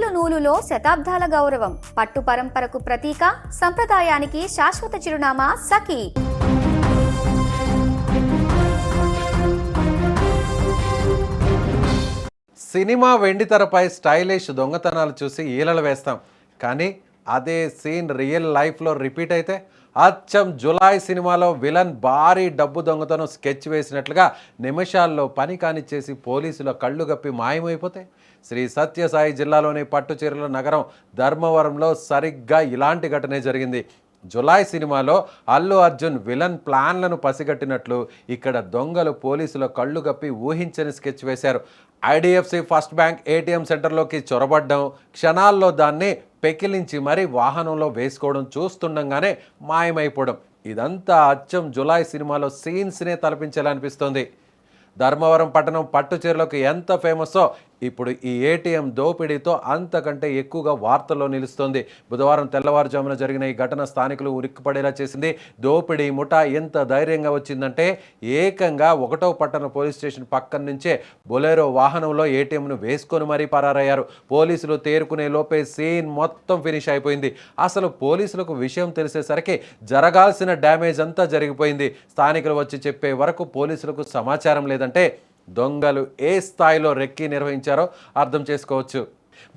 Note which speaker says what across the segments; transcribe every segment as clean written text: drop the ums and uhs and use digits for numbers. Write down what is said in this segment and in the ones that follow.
Speaker 1: నూలు నూలులో శతాబ్దాల గౌరవం, పట్టు పరంపరకు ప్రతీక, సంప్రదాయానికి శాశ్వత చిరునామా సఖీ.
Speaker 2: సినిమా వెండితెరపై స్టైలిష్ దొంగతనాలు చూసి ఈలలు వేస్తాం, కానీ అదే సీన్ రియల్ లైఫ్లో రిపీట్ అయితే అచ్చం జులై సినిమాలో విలన్ భారీ డబ్బు దొంగతనం స్కెచ్ వేసినట్లుగా నిమిషాల్లో పని కానిచ్చేసి పోలీసుల కళ్ళు గప్పి మాయమైపోతే శ్రీ సత్యసాయి జిల్లాలోని పట్టుచీరల నగరం ధర్మవరంలో సరిగ్గా ఇలాంటి ఘటనే జరిగింది. జులై సినిమాలో అల్లు అర్జున్ విలన్ ప్లాన్లను పసిగట్టినట్లు ఇక్కడ దొంగలు పోలీసుల కళ్ళు గప్పి ఊహించని స్కెచ్ వేశారు. ఐడిఎఫ్సి ఫస్ట్ బ్యాంక్ ఏటీఎం సెంటర్లోకి చొరబడ్డం, క్షణాల్లో దాన్ని పెకిలించి మరీ వాహనంలో వేసుకోవడం, చూస్తుండగానే మాయమైపోవడం, ఇదంతా అచ్చం జులై సినిమాలో సీన్స్నే తలపించేలా అనిపిస్తోంది. ధర్మవరం పట్టణం పట్టుచీరలకు ఎంత ఫేమస్సో ఇప్పుడు ఈ ఏటీఎం దోపిడీతో అంతకంటే ఎక్కువగా వార్తల్లో నిలుస్తోంది. బుధవారం తెల్లవారుజామున జరిగిన ఈ ఘటన స్థానికులు ఉరిక్కిపడేలా చేసింది. దోపిడీ ముఠా ఎంత ధైర్యంగా వచ్చిందంటే ఏకంగా 1వ పట్టణ పోలీస్ స్టేషన్ పక్కన నుంచే బొలెరో వాహనంలో ఏటీఎంను వేసుకొని మరీ పరారయ్యారు. పోలీసులు తేరుకునే లోపే సీన్ మొత్తం ఫినిష్ అయిపోయింది. అసలు పోలీసులకు విషయం తెలిసేసరికి జరగాల్సిన డ్యామేజ్ అంతా జరిగిపోయింది. స్థానికులు వచ్చి చెప్పే వరకు పోలీసులకు సమాచారం లేదంటే దొంగలు ఏ స్థాయిలో రెక్కి నిర్వహించారో అర్థం చేసుకోవచ్చు.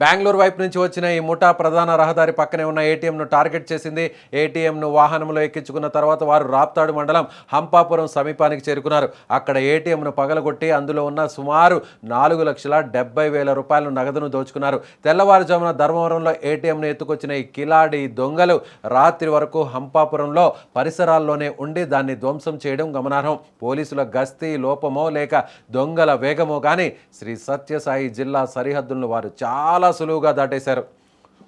Speaker 2: బెంగళూరు వైపు నుంచి వచ్చిన ఈ ముఠా ప్రధాన రహదారి పక్కనే ఉన్న ఏటీఎంను టార్గెట్ చేసింది. ఏటీఎంను వాహనంలో ఎక్కించుకున్న తర్వాత వారు రాప్తాడు మండలం హంపాపురం సమీపానికి చేరుకున్నారు. అక్కడ ఏటీఎంను పగలగొట్టి అందులో ఉన్న సుమారు 4,70,000 రూపాయల నగదును దోచుకున్నారు. తెల్లవారుజామున ధర్మవరంలో ఏటీఎంను ఎత్తుకొచ్చిన ఈ కిలాడి దొంగలు రాత్రి వరకు హంపాపురంలో పరిసరాల్లోనే ఉండి దాన్ని ధ్వంసం చేయడం గమనార్హం. పోలీసుల గస్తీ లోపమో లేక దొంగల వేగమో కానీ శ్రీ సత్యసాయి జిల్లా సరిహద్దులను వారు చాలా సులువుగా దాటేశారు.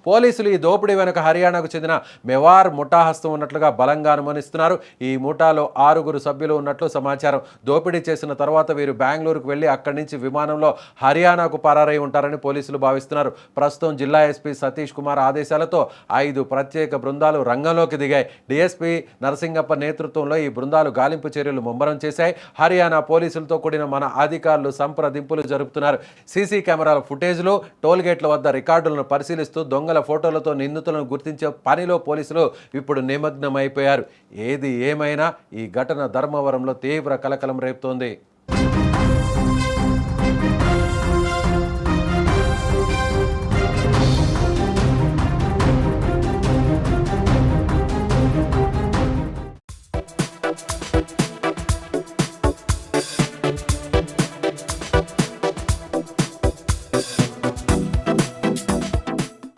Speaker 2: పోలీసులు ఈ దోపిడీ వెనుక హర్యానాకు చెందిన మెవార్ ముఠా హస్తం ఉన్నట్లుగా బలంగా అనుమానిస్తున్నారు. ఈ ముఠాలో 6 సభ్యులు ఉన్నట్లు సమాచారం. దోపిడీ చేసిన తర్వాత వీరు బెంగళూరుకు వెళ్లి అక్కడి నుంచి విమానంలో హర్యానాకు పరారై ఉంటారని పోలీసులు భావిస్తున్నారు. ప్రస్తుతం జిల్లా ఎస్పీ సతీష్ కుమార్ ఆదేశాలతో 5 ప్రత్యేక బృందాలు రంగంలోకి దిగాయి. డీఎస్పీ నరసింగప్ప నేతృత్వంలో ఈ బృందాలు గాలింపు చర్యలు ముమ్మరం చేశాయి. హర్యానా పోలీసులతో కూడిన మన అధికారులు సంప్రదింపులు జరుపుతున్నారు. సీసీ కెమెరాల ఫుటేజ్లు, టోల్గేట్ల వద్ద రికార్డులను పరిశీలిస్తూ దొంగల ఫోటోలతో నిందితులను గుర్తించే పనిలో పోలీసులు ఇప్పుడు నిమగ్నమైపోయారు. ఏది ఏమైనా ఈ ఘటన ధర్మవరంలో తీవ్ర కలకలం రేపుతోంది.